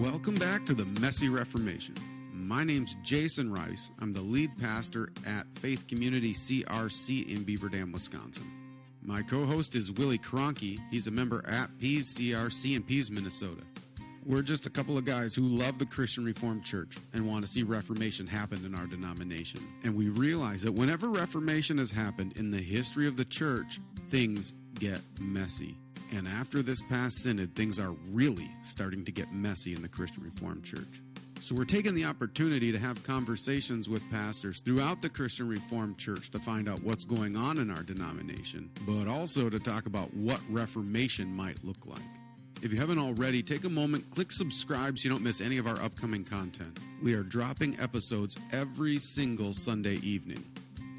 Welcome back to the Messy Reformation. My name's Jason Rice. I'm the lead pastor at Faith Community CRC in Beaver Dam, Wisconsin. My co-host is Willie Kroenke. He's a member at Pease CRC in Pease, Minnesota. We're just a couple of guys who love the Christian Reformed Church and want to see Reformation happen in our denomination. And we realize that whenever Reformation has happened in the history of the church, things get messy. And after this past synod, things are really starting to get messy in the Christian Reformed Church. So we're taking the opportunity to have conversations with pastors throughout the Christian Reformed Church to find out what's going on in our denomination, but also to talk about what Reformation might look like. If you haven't already, take a moment, click subscribe so you don't miss any of our upcoming content. We are dropping episodes every single Sunday evening.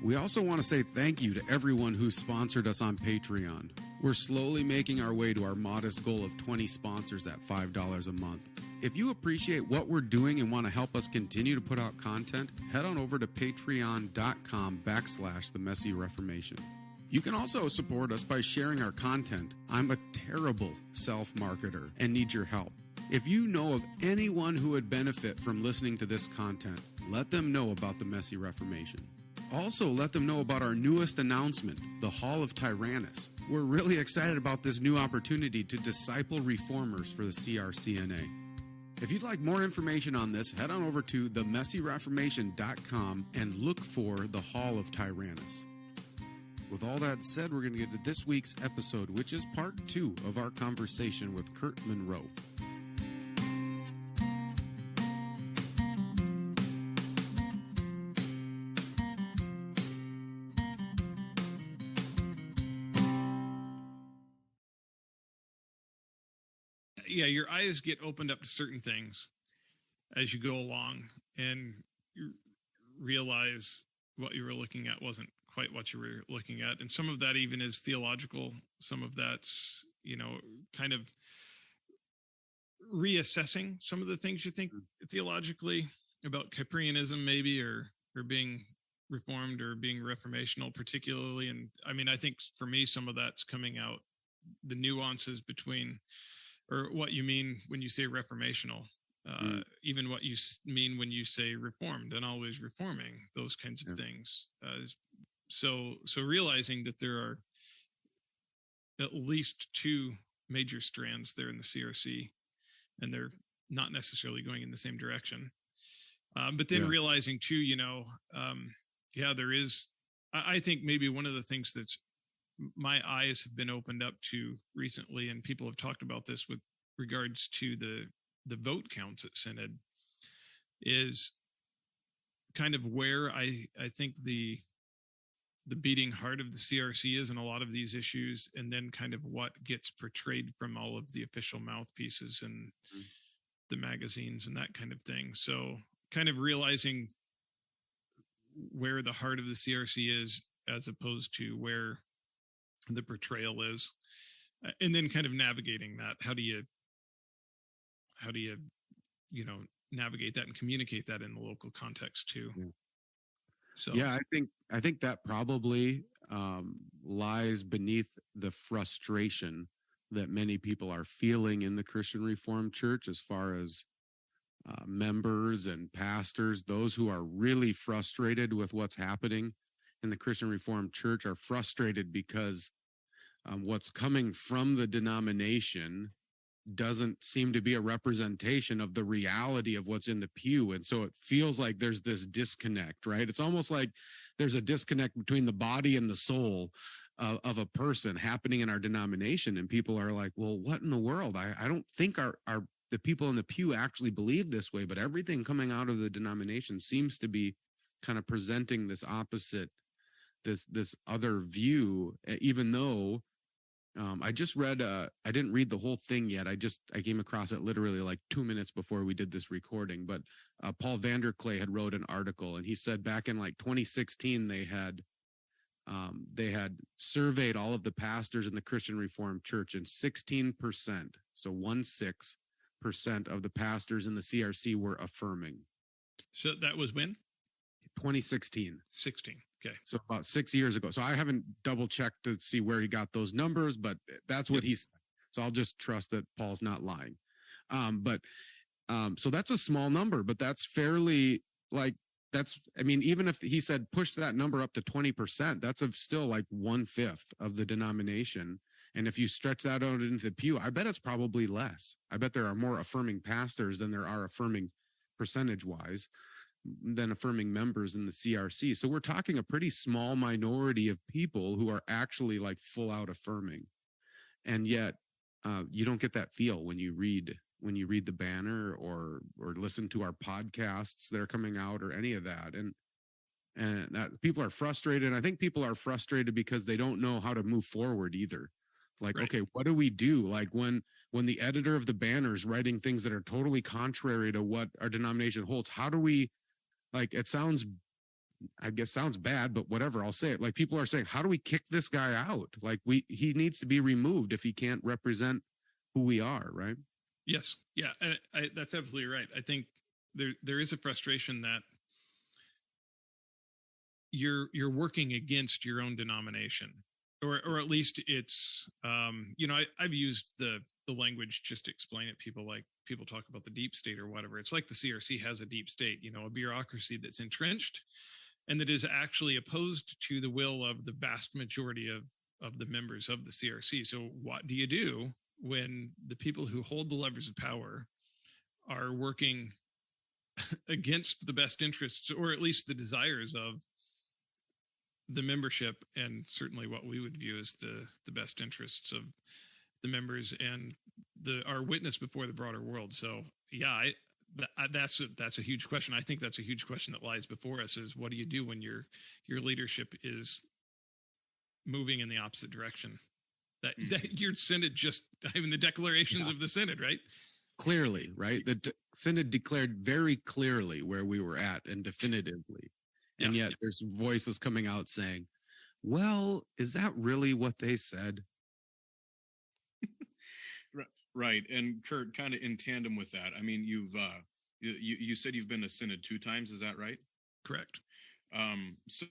We also want to say thank you to everyone who sponsored us on Patreon. We're slowly making our way to our modest goal of 20 sponsors at $5 a month. If you appreciate what we're doing and want to help us continue to put out content, head on over to patreon.com/themessyreformation. You can also support us by sharing our content. I'm a terrible self-marketer and need your help. If you know of anyone who would benefit from listening to this content, let them know about the Messy Reformation. Also, let them know about our newest announcement, the Hall of Tyrannus. We're really excited about this new opportunity to disciple reformers for the CRCNA. If you'd like more information on this, head on over to themessyreformation.com and look for the Hall of Tyrannus. With all that said, we're going to get to this week's episode, which is part 2 of our conversation with Kurt Monroe. Yeah, your eyes get opened up to certain things as you go along, and you realize what you were looking at wasn't quite what you were looking at. And some of that even is theological. Some of that's, kind of reassessing some of the things you think theologically about Cyprianism maybe, or being reformed or being reformational particularly. And I mean, I think for me, some of that's coming out, the nuances between, or what you mean when you say reformational, even what you mean when you say reformed and always reforming, those kinds of things. So realizing that there are at least 2 major strands there in the CRC, and they're not necessarily going in the same direction. But then realizing too, there is, I think maybe one of the things that's my eyes have been opened up to recently, and people have talked about this with regards to the vote counts at Synod, is kind of where I think the beating heart of the CRC is in a lot of these issues, and then kind of what gets portrayed from all of the official mouthpieces and the magazines and that kind of thing. So kind of realizing where the heart of the CRC is as opposed to where the portrayal is, and then kind of navigating that. How do you navigate that and communicate that in the local context too? So I think that probably lies beneath the frustration that many people are feeling in the Christian Reformed Church, as far as members and pastors. Those who are really frustrated with what's happening in the Christian Reformed Church are frustrated because what's coming from the denomination doesn't seem to be a representation of the reality of what's in the pew. And so it feels like there's this disconnect, right? It's almost like there's a disconnect between the body and the soul of a person happening in our denomination. And people are like, well, what in the world? I don't think the people in the pew actually believe this way, but everything coming out of the denomination seems to be kind of presenting this opposite, this other view, even though I just read, I didn't read the whole thing yet. I came across it literally like 2 minutes before we did this recording, but Paul Vanderklay had wrote an article, and he said back in like 2016, they had surveyed all of the pastors in the Christian Reformed Church, and 16%, so 16% of the pastors in the CRC were affirming. So that was when? 2016. 16. Okay. So about 6 years ago. So I haven't double checked to see where he got those numbers, but that's what he said. So I'll just trust that Paul's not lying. But So that's a small number, but that's fairly like I mean, even if he said push that number up to 20%, that's still like 1/5 of the denomination. And if you stretch that out into the pew, I bet it's probably less. I bet there are more affirming pastors than there are affirming percentage wise than affirming members in the CRC. So we're talking a pretty small minority of people who are actually like full out affirming. And yet you don't get that feel when you read the banner or listen to our podcasts that are coming out or any of that. And that people are frustrated. I think people are frustrated because they don't know how to move forward either. Like, Right. okay, what do we do? Like when the editor of the banner is writing things that are totally contrary to what our denomination holds, how do we, like, it sounds, I guess sounds bad, but whatever, I'll say it. Like people are saying, how do we kick this guy out? Like he needs to be removed if he can't represent who we are, right? Yes. Yeah. And that's absolutely right. I think there is a frustration that you're working against your own denomination, or at least it's I've used the language just to explain it. People talk about the deep state or whatever. It's like the CRC has a deep state, a bureaucracy that's entrenched and that is actually opposed to the will of the vast majority of the members of the CRC. So what do you do when the people who hold the levers of power are working against the best interests, or at least the desires of the membership, and certainly what we would view as the best interests of the members and our witness before the broader world? So yeah, that's a huge question. I think that's a huge question that lies before us: is what do you do when your leadership is moving in the opposite direction? That your synod the declarations of the synod, right? Clearly, right? The synod declared very clearly where we were at and definitively. And yet there's voices coming out saying, well, is that really what they said? Right. And Kurt, kind of in tandem with that, I mean, you said you've been to synod 2 times, is that right? Correct. So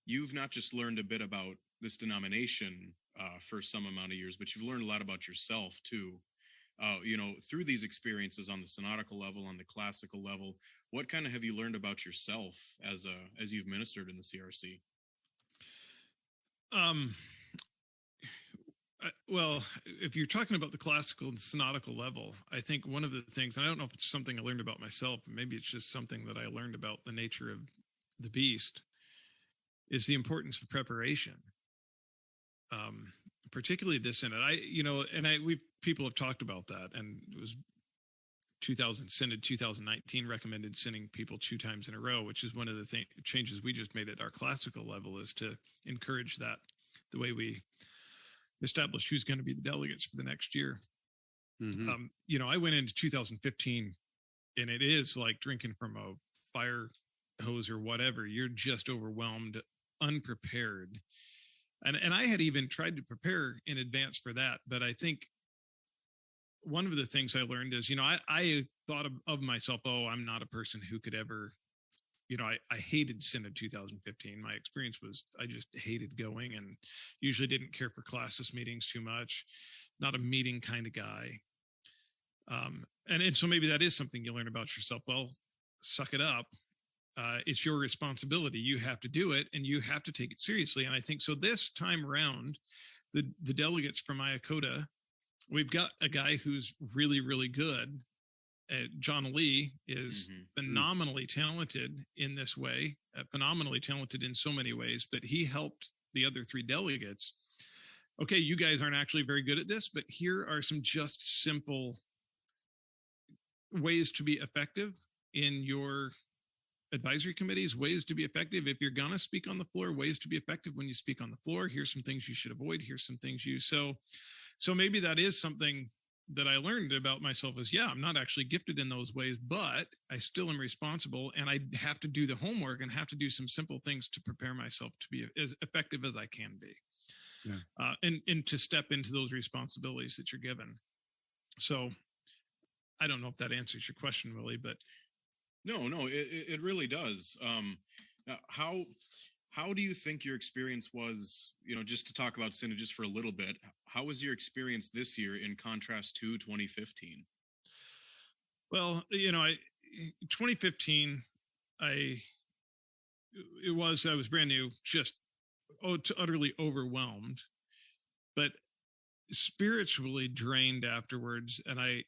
you've not just learned a bit about this denomination for some amount of years, but you've learned a lot about yourself too. Through these experiences on the synodical level, on the classical level, what kind of have you learned about yourself as you've ministered in the CRC? Well, if you're talking about the classical and synodical level, I think one of the things, and I don't know if it's something I learned about myself, maybe it's just something that I learned about the nature of the beast, is the importance of preparation. Particularly this synod, people have talked about that, and it was Synod 2019 recommended sending people 2 times in a row, which is one of the changes we just made at our classical level, is to encourage that the way we establish who's going to be the delegates for the next year. Mm-hmm. I went into 2015 and it is like drinking from a fire hose or whatever. You're just overwhelmed, unprepared. And I had even tried to prepare in advance for that. But I think one of the things I learned is, I thought of myself, I'm not a person who could ever, I hated Synod 2015. My experience was I just hated going and usually didn't care for classis meetings too much, not a meeting kind of guy. And so maybe that is something you learn about yourself. Well, suck it up. It's your responsibility. You have to do it and you have to take it seriously. And I think so this time around, the delegates from Iacota, we've got a guy who's really, really good. John Lee is phenomenally talented in this way, phenomenally talented in so many ways, but he helped the other 3 delegates. Okay, you guys aren't actually very good at this, but here are some just simple ways to be effective in your advisory committees, ways to be effective if you're going to speak on the floor, ways to be effective when you speak on the floor. Here's some things you should avoid. Here's some things so maybe that is something that I learned about myself is, I'm not actually gifted in those ways, but I still am responsible and I have to do the homework and have to do some simple things to prepare myself to be as effective as I can be. Yeah. And to step into those responsibilities that you're given. So I don't know if that answers your question, Willie, but no, it really does. How do you think your experience was, just to talk about Synod just for a little bit, how was your experience this year in contrast to 2015? Well, 2015, I I was brand new, just utterly overwhelmed, but spiritually drained afterwards. And I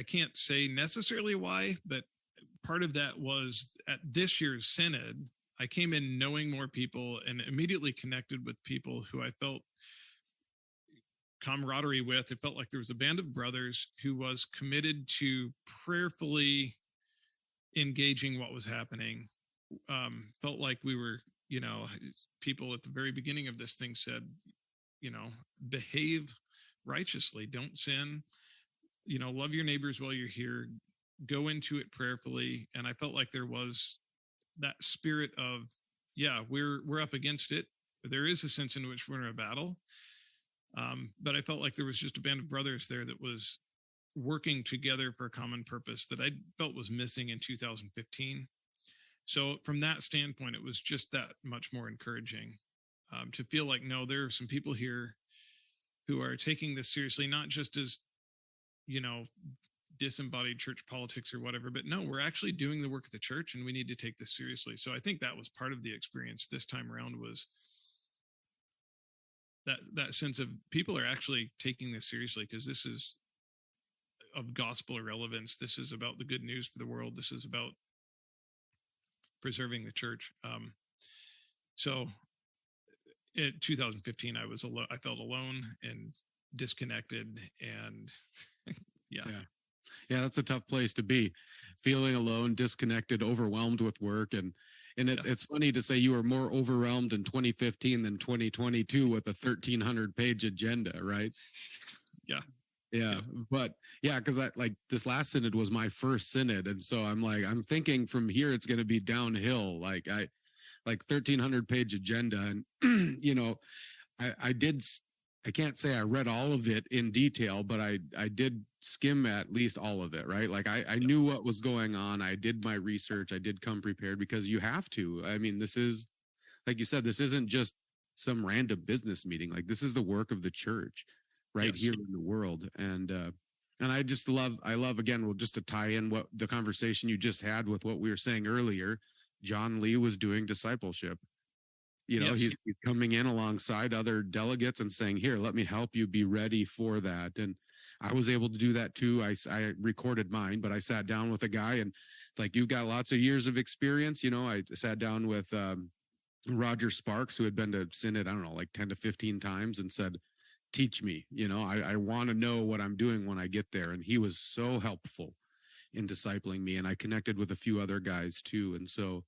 can't say necessarily why, but part of that was at this year's synod, I came in knowing more people and immediately connected with people who I felt camaraderie with. It felt like there was a band of brothers who was committed to prayerfully engaging what was happening. Felt like we were, people at the very beginning of this thing said, behave righteously, don't sin, love your neighbors while you're here, go into it prayerfully. And I felt like there was that spirit of, yeah, we're up against it. There is a sense in which we're in a battle. But I felt like there was just a band of brothers there that was working together for a common purpose that I felt was missing in 2015. So from that standpoint, it was just that much more encouraging to feel like, no, there are some people here who are taking this seriously, not just as, disembodied church politics or whatever, but no, we're actually doing the work of the church and we need to take this seriously. So I think that was part of the experience this time around, was that sense of people are actually taking this seriously, because this is of gospel relevance. This is about the good news for the world. This is about preserving the church. So in 2015, I felt alone and disconnected, and yeah. Yeah, that's a tough place to be, feeling alone, disconnected, overwhelmed with work. It's funny to say you were more overwhelmed in 2015 than 2022 with a 1,300-page agenda, right? Yeah. Yeah. But yeah, because this last synod was my first synod. And so I'm thinking from here, it's going to be downhill. Like 1,300-page agenda. And, I can't say I read all of it in detail, but I did skim at least all of it, right? Like I knew what was going on. I did my research. I did come prepared, because you have to. I mean, this is, like you said, this isn't just some random business meeting. Like, this is the work of the church right here in the world. And I just I love, again, well, just to tie in what the conversation you just had with what we were saying earlier, John Lee was doing discipleship. He's coming in alongside other delegates and saying, here, let me help you be ready for that. And I was able to do that too. I recorded mine, but I sat down with a guy, and like, you've got lots of years of experience. I sat down with Roger Sparks, who had been to Synod, I don't know, like 10 to 15 times, and said, teach me, I want to know what I'm doing when I get there. And he was so helpful in discipling me. And I connected with a few other guys too. And so,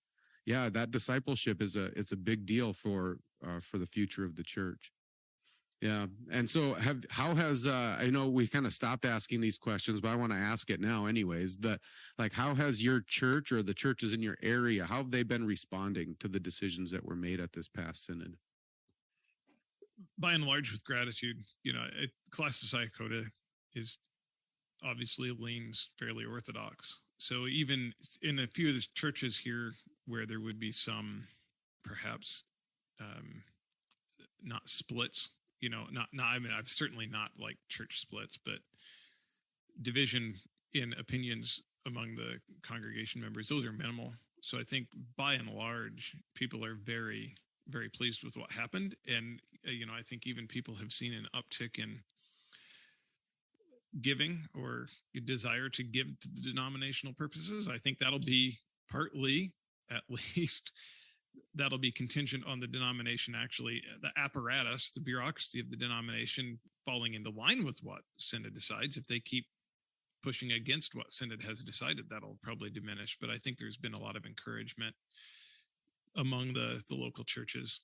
yeah, that discipleship it's a big deal for the future of the church. Yeah. And so how has I know we kind of stopped asking these questions, but I want to ask it now anyways, that like, how has your church or the churches in your area, how have they been responding to the decisions that were made at this past synod? By and large, with gratitude. Class of Psychota is obviously leans fairly orthodox. So even in a few of the churches here where there would be some, perhaps, not splits, I mean, I've certainly not like church splits, but division in opinions among the congregation members, those are minimal. So I think by and large, people are very, very pleased with what happened. And, I think even people have seen an uptick in giving or desire to give to the denominational purposes. I think that'll be partly, at least, that'll be contingent on the denomination, actually, the apparatus, the bureaucracy of the denomination falling into line with what Synod decides. If they keep pushing against what Synod has decided, that'll probably diminish. But I think there's been a lot of encouragement among the local churches.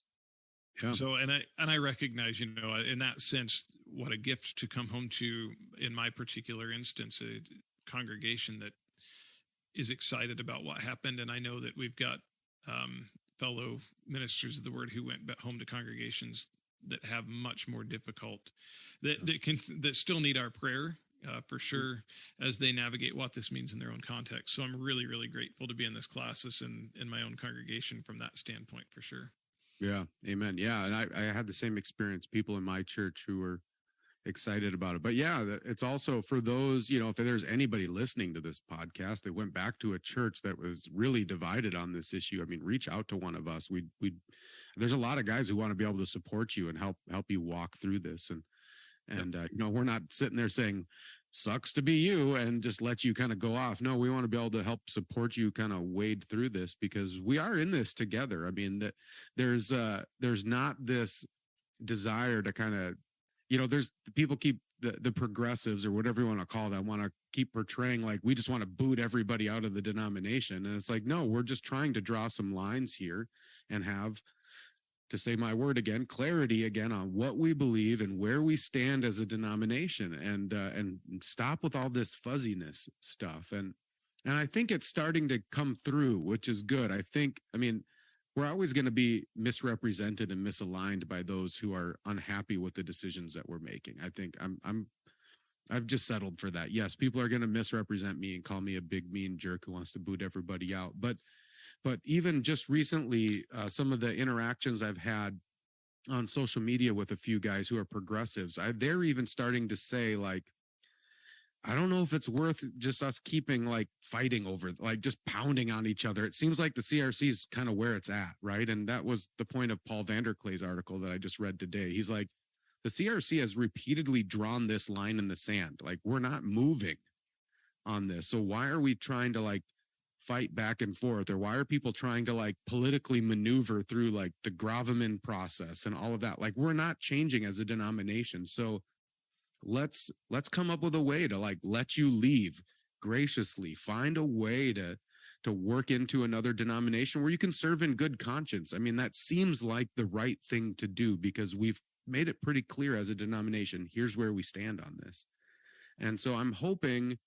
Yeah. So, and I recognize, in that sense, what a gift to come home to, in my particular instance, a congregation that is excited about what happened. And I know that we've got fellow ministers of the word who went home to congregations that have much more difficult, that still need our prayer for sure, as they navigate what this means in their own context. So I'm really, really grateful to be in this classis and in my own congregation from that standpoint, for sure. Yeah. Amen. Yeah. And I had the same experience. People in my church who were, excited about it. But yeah, it's also for those, if there's anybody listening to this podcast that went back to a church that was really divided on this issue, I mean, reach out to one of us. There's a lot of guys who want to be able to support you and help you walk through this. And we're not sitting there saying sucks to be you and just let you kind of go off. No, we want to be able to help support you kind of wade through this, because we are in this together. I mean, that there's not this desire to kind of, there's people keep the progressives or whatever you want to call them, want to keep portraying like we just want to boot everybody out of the denomination. And it's like, no, we're just trying to draw some lines here and have, to say my word again, clarity again on what we believe and where we stand as a denomination, and stop with all this fuzziness stuff. And I think it's starting to come through, which is good. I mean, we're always going to be misrepresented and misaligned by those who are unhappy with the decisions that we're making. I think I've just settled for that. Yes, people are going to misrepresent me and call me a big mean jerk who wants to boot everybody out. But even just recently, some of the interactions I've had on social media with a few guys who are progressives, they're even starting to say, like, I don't know if it's worth just us keeping like fighting over, like just pounding on each other. It seems like the CRC is kind of where it's at, right? And that was the point of Paul Vanderklay's article that I just read today. He's like, the CRC has repeatedly drawn this line in the sand. Like, we're not moving on this. So why are we trying to like fight back and forth? Or why are people trying to like politically maneuver through like the gravamen process and all of that? Like, we're not changing as a denomination. So let's come up with a way to like let you leave graciously, find a way to work into another denomination where you can serve in good conscience. I mean, that seems like the right thing to do, because we've made it pretty clear as a denomination, here's where we stand on this. And so I'm hoping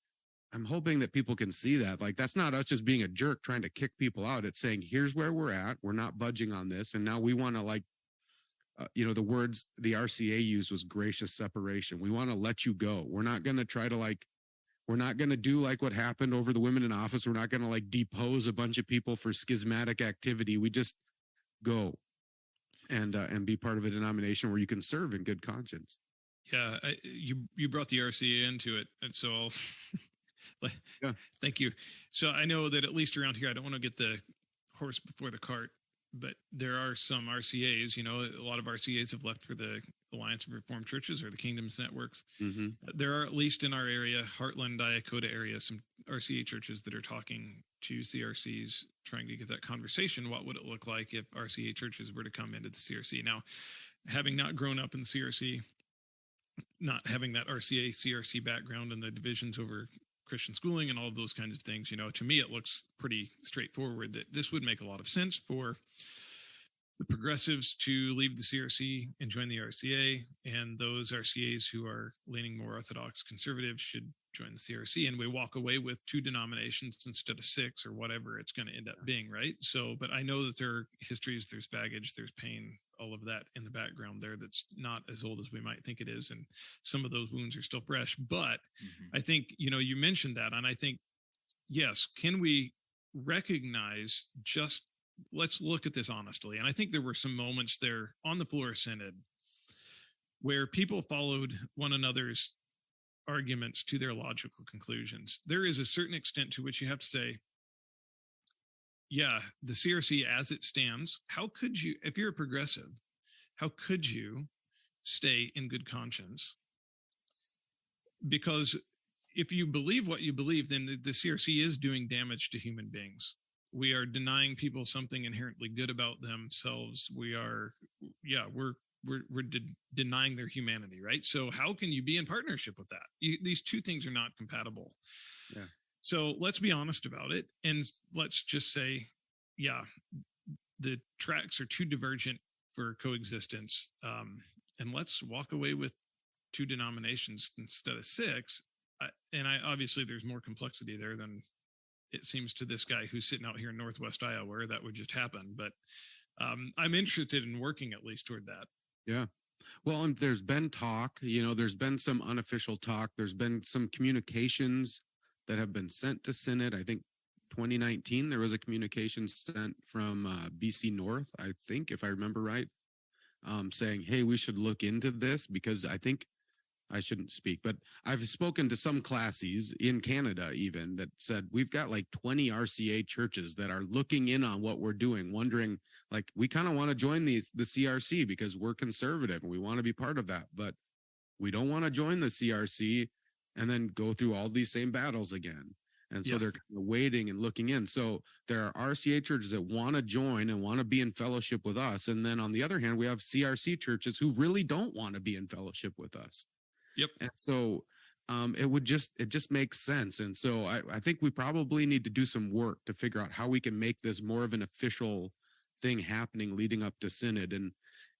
that people can see that, like, that's not us just being a jerk trying to kick people out. It's saying, here's where we're at. We're not budging on this. And now we want to like, the words the RCA used was gracious separation. We want to let you go. We're not going to try to like, we're not going to do like what happened over the women in office. We're not going to like depose a bunch of people for schismatic activity. We just go and be part of a denomination where you can serve in good conscience. Yeah, you brought the RCA into it, and so yeah. Thank you. So I know that at least around here, I don't want to get the horse before the cart, but there are some RCAs. A lot of RCAs have left for the Alliance of Reformed Churches or the Kingdoms Networks. Mm-hmm. There are, at least in our area, Heartland, Diakota area, some RCA churches that are talking to CRCs, trying to get that conversation. What would it look like if RCA churches were to come into the CRC? Now, having not grown up in the CRC, not having that RCA, CRC background and the divisions over Christian schooling and all of those kinds of things, to me, it looks pretty straightforward that this would make a lot of sense for the progressives to leave the CRC and join the RCA, and those RCAs who are leaning more Orthodox conservative should join the CRC, and we walk away with 2 denominations instead of 6 or whatever it's going to end up being, right? So, but I know that there are histories, there's baggage, there's pain, all of that in the background there that's not as old as we might think it is, and some of those wounds are still fresh. But I think, you mentioned that, and I think, yes, can we recognize, just let's look at this honestly. And I think there were some moments there on the floor of Synod where people followed one another's arguments to their logical conclusions. There is a certain extent to which you have to say, yeah, the CRC as it stands, how could you, if you're a progressive, how could you stay in good conscience? Because if you believe what you believe, then the CRC is doing damage to human beings. We are denying people something inherently good about themselves. We're denying their humanity, right? So how can you be in partnership with that? These two things are not compatible. Yeah. So let's be honest about it. And let's just say, yeah, the tracks are too divergent for coexistence. And let's walk away with 2 denominations instead of 6. And obviously there's more complexity there than it seems to this guy who's sitting out here in Northwest Iowa, where that would just happen. But I'm interested in working at least toward that. Yeah. Well, and there's been talk, there's been some unofficial talk. There's been some communications that have been sent to Synod. I think 2019, there was a communication sent from BC North, I think, if I remember right, saying, hey, we should look into this, because I think I shouldn't speak, but I've spoken to some classes in Canada even that said we've got like 20 RCA churches that are looking in on what we're doing, wondering like we kind of want to join the CRC because we're conservative and we want to be part of that, but we don't want to join the CRC and then go through all these same battles again. And so they're kind of waiting and looking in. So there are RCA churches that want to join and want to be in fellowship with us. And then on the other hand, we have CRC churches who really don't want to be in fellowship with us. Yep. And so it just makes sense. And so I think we probably need to do some work to figure out how we can make this more of an official thing happening leading up to synod.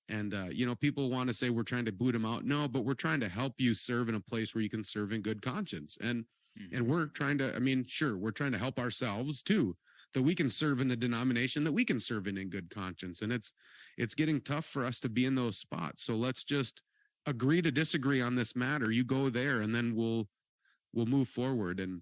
And people want to say we're trying to boot them out. No, but we're trying to help you serve in a place where you can serve in good conscience. And we're trying to, we're trying to help ourselves too, that we can serve in a denomination that we can serve in good conscience. And it's getting tough for us to be in those spots. So let's just agree to disagree on this matter. You go there and then we'll move forward. And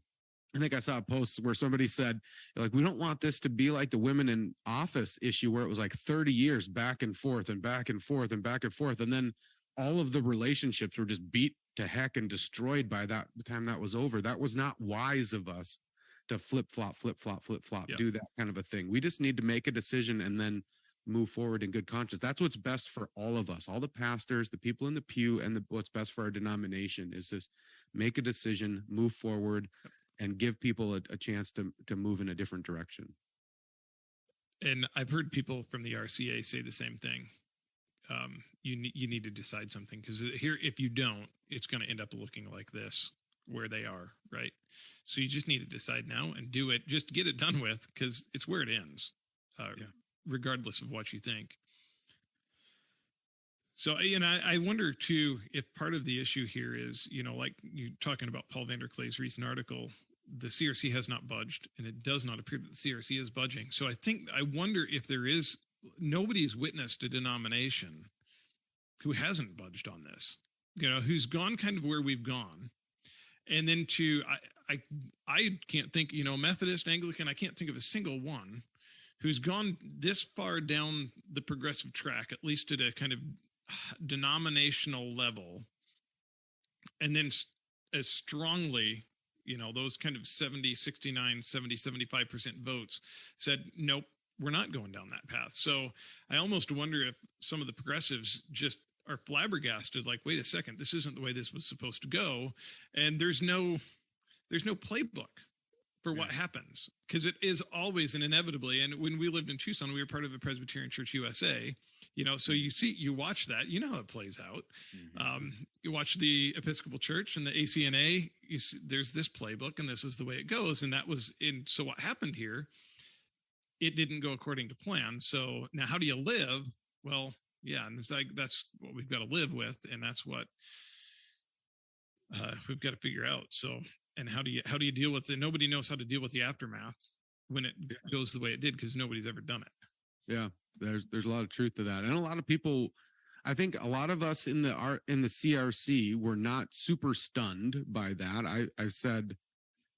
I think I saw a post where somebody said, like, we don't want this to be like the women in office issue where it was like 30 years back and forth and back and forth and back and forth. And then all of the relationships were just beat to heck and destroyed by the time that was over. That was not wise of us to flip flop, do that kind of a thing. We just need to make a decision and then move forward in good conscience. That's what's best for all of us, all the pastors, the people in the pew, and what's best for our denomination is just make a decision, move forward, and give people a chance to move in a different direction. And I've heard people from the RCA say the same thing. You need to decide something, because here, if you don't, it's going to end up looking like this where they are, right? So you just need to decide now and do it. Just get it done with, because it's where it ends, regardless of what you think. So, I wonder too, if part of the issue here is, like you talking about Paul Vanderklay's recent article, the CRC has not budged, and it does not appear that the CRC is budging. So I wonder if nobody's witnessed a denomination who hasn't budged on this, who's gone kind of where we've gone. And then I can't think, Methodist, Anglican, I can't think of a single one who's gone this far down the progressive track, at least at a kind of denominational level, and then as strongly, those kind of 70, 69, 70, 75% votes said, nope, we're not going down that path. So I almost wonder if some of the progressives just are flabbergasted, like, wait a second, this isn't the way this was supposed to go. And there's no playbook for what happens, because it is always and inevitably. And when we lived in Tucson, we were part of the Presbyterian Church USA, so you watch that, how it plays out. Mm-hmm. You watch the Episcopal Church and the ACNA, there's this playbook and this is the way it goes. And so what happened here, it didn't go according to plan. So now how do you live? Well, yeah. And it's like, that's what we've got to live with. And that's what we've got to figure out. So, and how do you deal with it? Nobody knows how to deal with the aftermath when it goes the way it did, because nobody's ever done it. Yeah. There's a lot of truth to that. And a lot of people, I think a lot of us in the CRC were not super stunned by that. I said,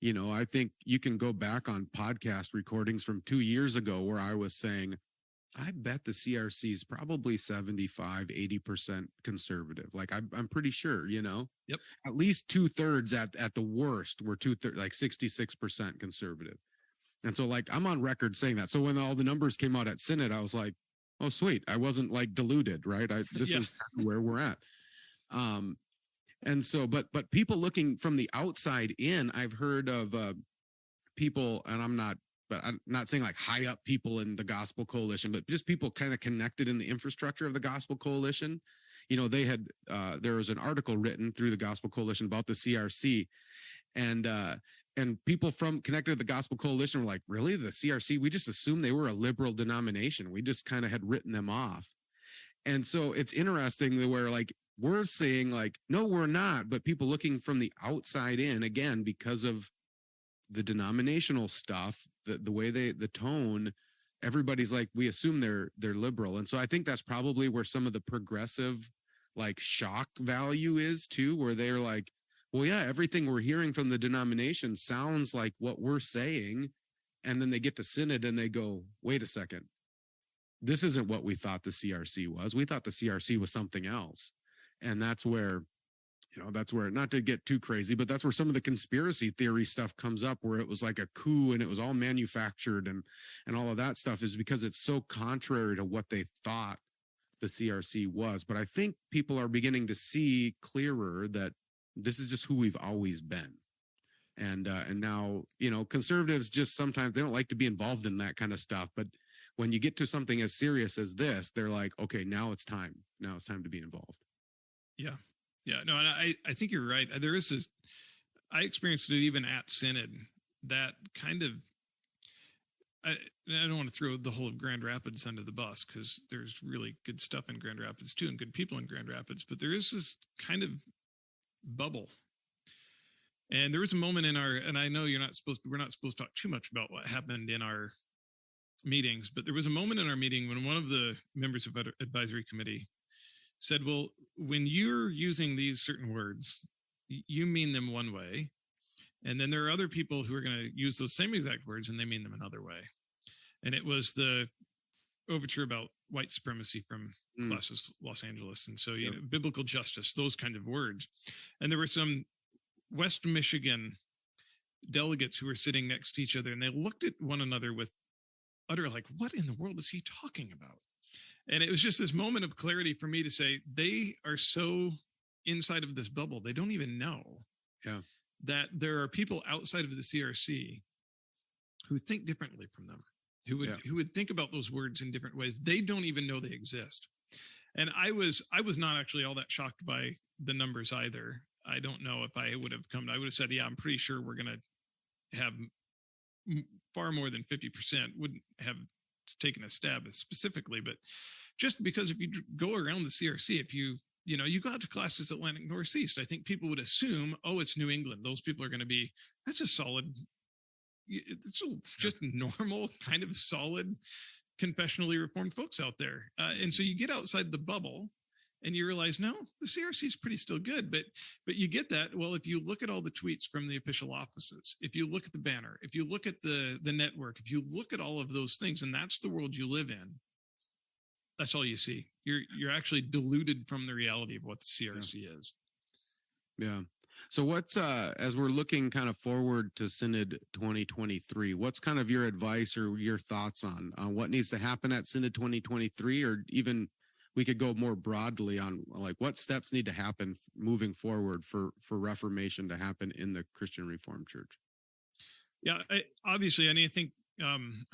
I think you can go back on podcast recordings from 2 years ago where I was saying, I bet the CRC is probably 75, 80% conservative. Like I'm pretty sure, Yep. At least 2/3 at the worst were 2/3, like 66% conservative. And so like, I'm on record saying that. So when all the numbers came out at Synod, I was like, oh, sweet. I wasn't like deluded, right? This is where we're at. And so, but people looking from the outside in, I've heard of people, and I'm not saying like high up people in the Gospel Coalition, but just people kind of connected in the infrastructure of the Gospel Coalition. They had, there was an article written through the Gospel Coalition about the CRC, and people from connected to the Gospel Coalition were like, really, the CRC? We just assumed they were a liberal denomination. We just kind of had written them off. And so it's interesting where like we're saying like, no, we're not. But people looking from the outside in, again, because of the denominational stuff, the way the tone, everybody's like, we assume they're liberal. And so I think that's probably where some of the progressive like shock value is too, where they're like, well, yeah, everything we're hearing from the denomination sounds like what we're saying. And then they get to Synod and they go, wait a second, this isn't what we thought the CRC was. We thought the CRC was something else. And that's where That's where, not to get too crazy, but that's where some of the conspiracy theory stuff comes up, where it was like a coup and it was all manufactured and all of that stuff, is because it's so contrary to what they thought the CRC was. But I think people are beginning to see clearer that this is just who we've always been. And now, conservatives just sometimes they don't like to be involved in that kind of stuff. But when you get to something as serious as this, they're like, okay, now it's time. Now it's time to be involved. Yeah. Yeah. No, and I think you're right. There is this, I experienced it even at Synod, that kind of, I don't want to throw the whole of Grand Rapids under the bus, because there's really good stuff in Grand Rapids too, and good people in Grand Rapids, but there is this kind of bubble. And there was a moment in our, and I know we're not supposed to talk too much about what happened in our meetings, but there was a moment in our meeting when one of the members of advisory committee said, well, when you're using these certain words, you mean them one way. And then there are other people who are going to use those same exact words and they mean them another way. And it was the overture about white supremacy from Classes Los Angeles. And so, biblical justice, those kind of words. And there were some West Michigan delegates who were sitting next to each other, and they looked at one another with utter, like, what in the world is he talking about? And it was just this moment of clarity for me to say, they are so inside of this bubble, they don't even know that there are people outside of the CRC who think differently from them, who would think about those words in different ways. They don't even know they exist. And I was not actually all that shocked by the numbers either. I don't know if I would have said, yeah, I'm pretty sure we're going to have far more than 50%. Wouldn't have taken a stab specifically, but just because if you go around the CRC, if you go out to classes Atlantic Northeast, I think people would assume, oh, it's New England. Those people are going to be, that's a solid, it's just normal kind of solid confessionally reformed folks out there. And so you get outside the bubble and you realize, no, the CRC is pretty still good. But you get that. Well, if you look at all the tweets from the official offices, if you look at the banner, if you look at the network, if you look at all of those things, and that's the world you live in, that's all you see. You're actually deluded from the reality of what the CRC is. Yeah. So what's as we're looking kind of forward to Synod 2023, what's kind of your advice or your thoughts on what needs to happen at Synod 2023, or even we could go more broadly on like what steps need to happen moving forward for Reformation to happen in the Christian Reformed Church? Yeah, obviously, I think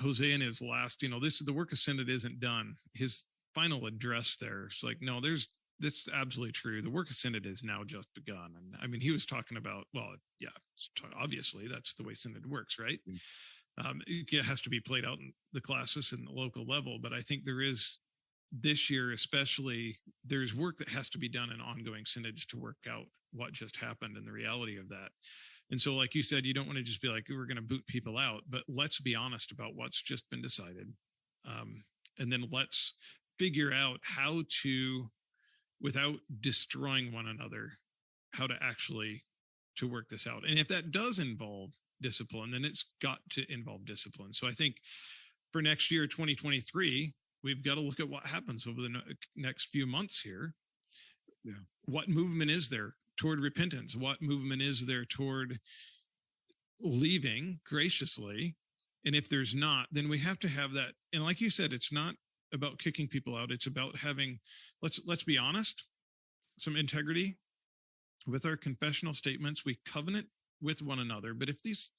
Jose in his last, the work of Synod isn't done. His final address there is like, no, this is absolutely true. The work of Synod is now just begun. And I mean, he was talking about, well, yeah, obviously that's the way Synod works, right? It has to be played out in the classis and the local level. But I think there is, this year especially, there's work that has to be done in ongoing synods to work out what just happened and the reality of that. And so, like you said, you don't want to just be like, we're going to boot people out, but let's be honest about what's just been decided. And then let's figure out how to, without destroying one another, how to actually to work this out. And if that does involve discipline, then it's got to involve discipline. So I think for next year, 2023, we've got to look at what happens over the next few months here. Yeah. What movement is there toward repentance? What movement is there toward leaving graciously? And if there's not, then we have to have that. And like you said, it's not about kicking people out. It's about having, let's be honest, some integrity with our confessional statements. We covenant with one another. But if these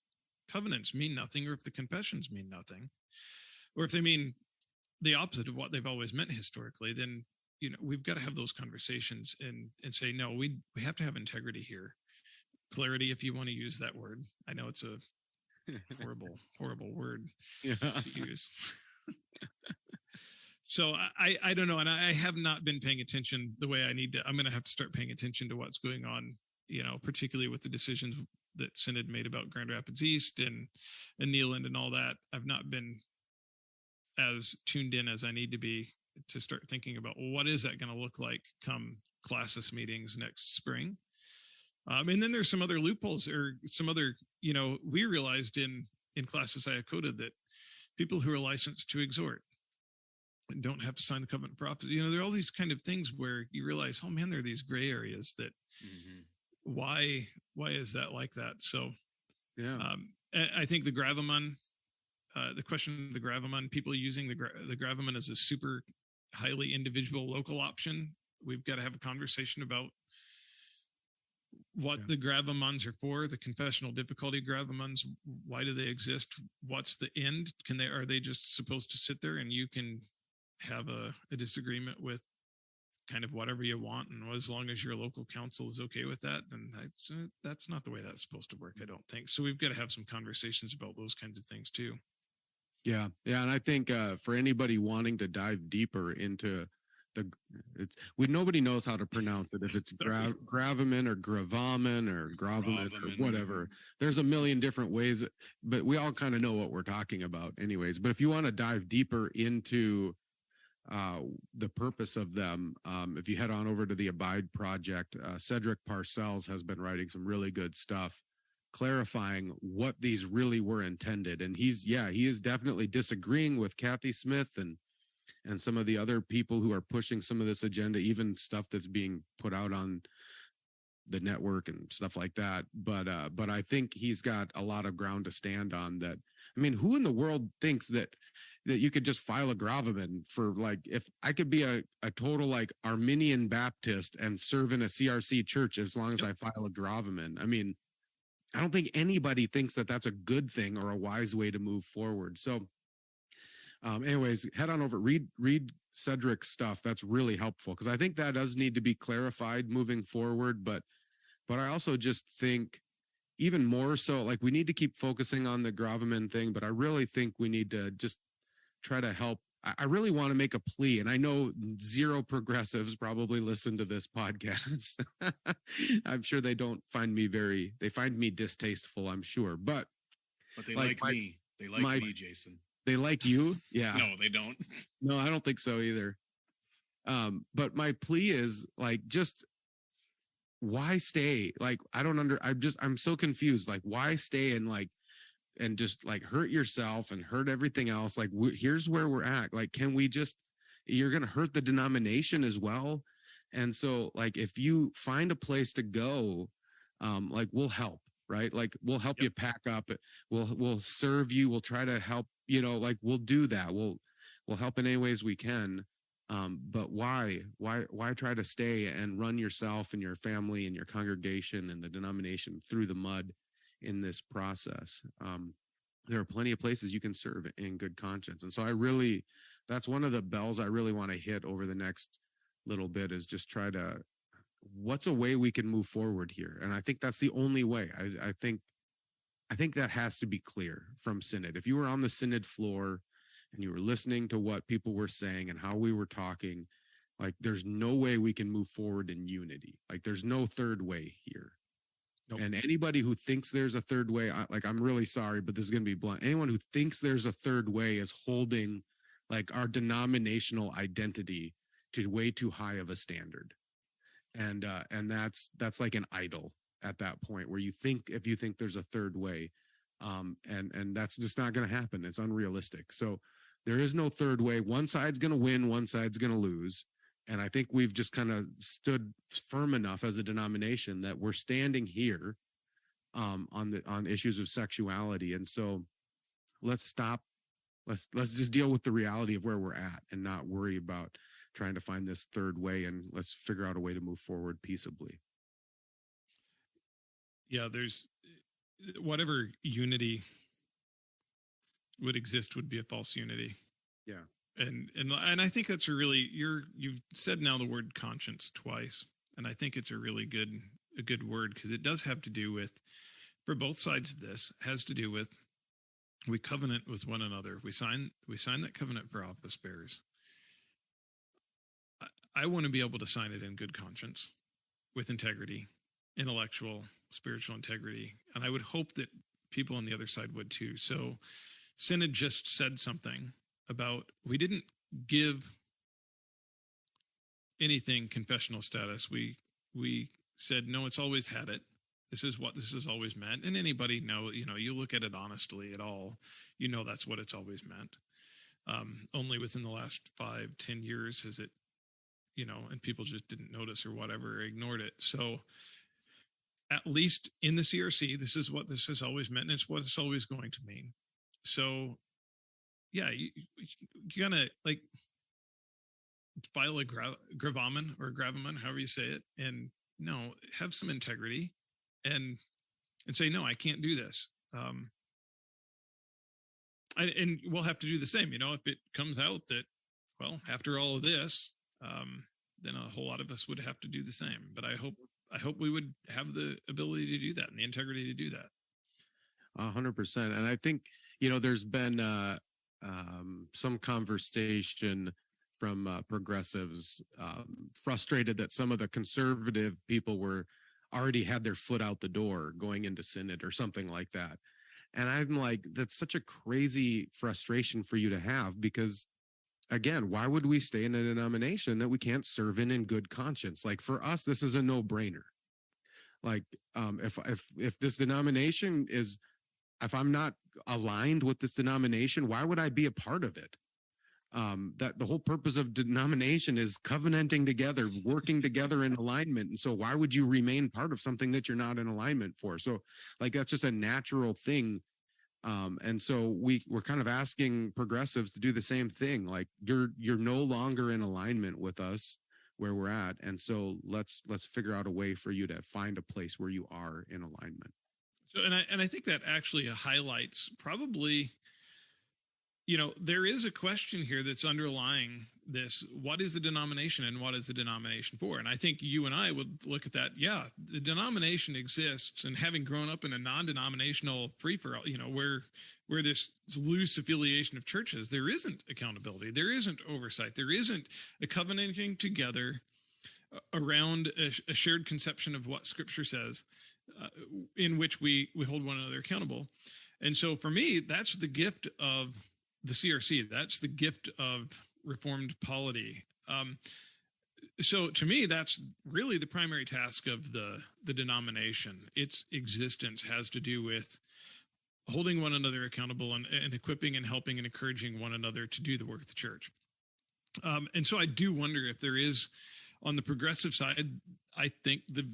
covenants mean nothing, or if the confessions mean nothing, or if they mean the opposite of what they've always meant historically, then we've got to have those conversations and say, no, we have to have integrity here. Clarity, if you want to use that word. I know it's a horrible word to use. So I don't know. And I have not been paying attention the way I need to. I'm going to have to start paying attention to what's going on, particularly with the decisions that Synod made about Grand Rapids East and Neyland and all that. I've not been as tuned in as I need to be to start thinking about, well, what is that going to look like come classis meetings next spring? And then there's some other loopholes, or some other, we realized in classis Iacota that people who are licensed to exhort, don't have to sign the covenant for office. There are all these kind of things where you realize, oh man, there are these gray areas that why is that like that? So Yeah. I think the gravamen, the question of the gravamen, people using the gravamen as a super highly individual local option. We've got to have a conversation about what the gravamons are for, the confessional difficulty gravamons. Why do they exist? What's the end? Are they just supposed to sit there and you can have a disagreement with kind of whatever you want, and as long as your local council is okay with that, then that's not the way that's supposed to work, I don't think. So we've got to have some conversations about those kinds of things too. Yeah, and I think for anybody wanting to dive deeper into nobody knows how to pronounce it, if it's gravamen or gravamen or gravamen or whatever. There's a million different ways, but we all kind of know what we're talking about anyways. But if you want to dive deeper into the purpose of them, if you head on over to the Abide Project, Cedric Parcells has been writing some really good stuff clarifying what these really were intended. And he is definitely disagreeing with Kathy Smith and some of the other people who are pushing some of this agenda, even stuff that's being put out on the network and stuff like that. But I think he's got a lot of ground to stand on. That, I mean, who in the world thinks that you could just file a gravamen for, like, if I could be a total like Arminian Baptist and serve in a CRC church as long as I file a gravamen? I mean, I don't think anybody thinks that that's a good thing or a wise way to move forward. So anyways, head on over, read Cedric's stuff. That's really helpful, because I think that does need to be clarified moving forward. But I also just think even more so, like, we need to keep focusing on the gravamen thing, but I really think we need to just try to help. I really want to make a plea, and I know zero progressives probably listen to this podcast. I'm sure they find me distasteful, I'm sure, but they like me. They like me, Jason. They like you? Yeah. No, they don't. No, I don't think so either. But my plea is, like, just why stay? Like, I'm so confused. Like, why stay and just like hurt yourself and hurt everything else? Like, here's where we're at. Like, can we just, you're going to hurt the denomination as well. And so, like, if you find a place to go, like, we'll help, right? Like, we'll help you pack up. We'll serve you. We'll try to help, like, we'll do that. We'll help in any ways we can. But why try to stay and run yourself and your family and your congregation and the denomination through the mud in this process? There are plenty of places you can serve in good conscience. And so that's one of the bells I really want to hit over the next little bit, is just try to, what's a way we can move forward here? And I think that's the only way. I think that has to be clear from Synod. If you were on the Synod floor and you were listening to what people were saying and how we were talking, like, there's no way we can move forward in unity. Like, there's no third way here. Nope. And anybody who thinks there's a third way, I'm really sorry, but this is going to be blunt. Anyone who thinks there's a third way is holding, like, our denominational identity to way too high of a standard. And that's like an idol at that point, where if you think there's a third way, and that's just not going to happen. It's unrealistic. So there is no third way. One side's going to win, one side's going to lose. And I think we've just kind of stood firm enough as a denomination that we're standing here on issues of sexuality. And so let's stop. Let's just deal with the reality of where we're at and not worry about trying to find this third way, and let's figure out a way to move forward peaceably. Yeah, there's whatever unity would exist would be a false unity. Yeah. And I think that's you've said now the word conscience twice, and I think it's a good word, because it does have to do with, for both sides of this, has to do with, we covenant with one another. We sign that covenant for office bearers. I want to be able to sign it in good conscience, with integrity, intellectual, spiritual integrity, and I would hope that people on the other side would too. So Synod just said something about, we didn't give anything confessional status. We said, no, it's always had it. This is what this has always meant. And anybody you look at it honestly at all, that's what it's always meant. Only within the last 5-10 years has it, and people just didn't notice or whatever, or ignored it. So at least in the CRC, this is what this has always meant, and it's what it's always going to mean. So yeah, you gotta like file a gravamen or gravamen, however you say it, and have some integrity, and say, no, I can't do this. And we'll have to do the same, if it comes out that, well, after all of this, then a whole lot of us would have to do the same. But I hope we would have the ability to do that and the integrity to do that. 100%. And I think, there's been some conversation from progressives frustrated that some of the conservative people already had their foot out the door going into synod or something like that. And I'm like, that's such a crazy frustration for you to have, because again, why would we stay in a denomination that we can't serve in good conscience? Like, for us, this is a no-brainer. Like, if this denomination if I'm not aligned with this denomination, why would I be a part of it? That the whole purpose of denomination is covenanting together, working together in alignment. And so why would you remain part of something that you're not in alignment for? So like, that's just a natural thing. And so we're kind of asking progressives to do the same thing. Like, you're no longer in alignment with us where we're at. And so let's figure out a way for you to find a place where you are in alignment. So, and I think that actually highlights probably, there is a question here that's underlying this. What is the denomination and what is the denomination for? And I think you and I would look at that. Yeah, the denomination exists, and having grown up in a non-denominational free-for-all, where this loose affiliation of churches, there isn't accountability, there isn't oversight, there isn't a covenanting together around a shared conception of what Scripture says, in which we hold one another accountable. And so for me, that's the gift of the CRC. That's the gift of Reformed polity. So to me, that's really the primary task of the denomination. Its existence has to do with holding one another accountable and equipping and helping and encouraging one another to do the work of the church. And so I do wonder if there is, on the progressive side, I think the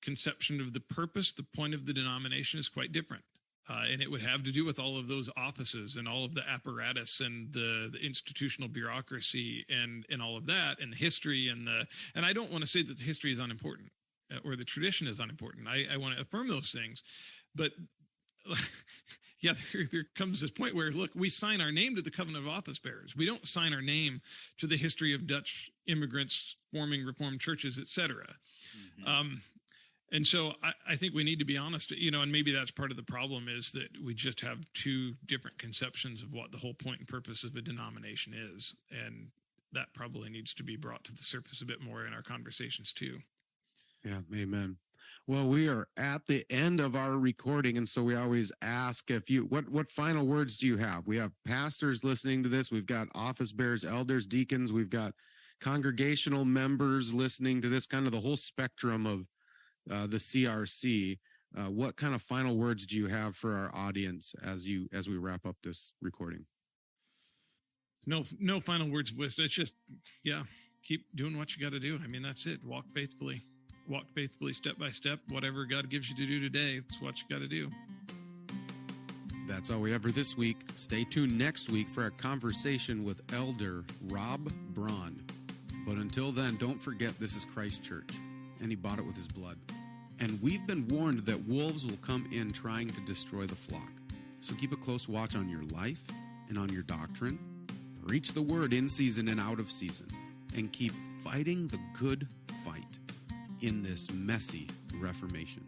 conception of the purpose, the point of the denomination is quite different. And it would have to do with all of those offices and all of the apparatus and the institutional bureaucracy and all of that, and the history and I don't want to say that the history is unimportant or the tradition is unimportant. I want to affirm those things, but yeah, there comes this point where, look, we sign our name to the covenant of office bearers. We don't sign our name to the history of Dutch immigrants forming Reformed churches, etc. Mm-hmm. And so I think we need to be honest, and maybe that's part of the problem, is that we just have two different conceptions of what the whole point and purpose of a denomination is. And that probably needs to be brought to the surface a bit more in our conversations too. Yeah, amen. Well, we are at the end of our recording, and so we always ask what final words do you have? We have pastors listening to this. We've got office bearers, elders, deacons. We've got congregational members listening to this, kind of the whole spectrum of the CRC. What kind of final words do you have for our audience as we wrap up this recording? No final words of wisdom. It's just, keep doing what you got to do. I mean, that's it. Walk faithfully step by step. Whatever God gives you to do today, that's what you got to do. That's all we have for this week. Stay tuned next week for a conversation with Elder Rob Braun. But until then, don't forget, this is Christ Church, and he bought it with his blood. And we've been warned that wolves will come in trying to destroy the flock. So keep a close watch on your life and on your doctrine. Preach the word in season and out of season. And keep fighting the good fight in this messy Reformation.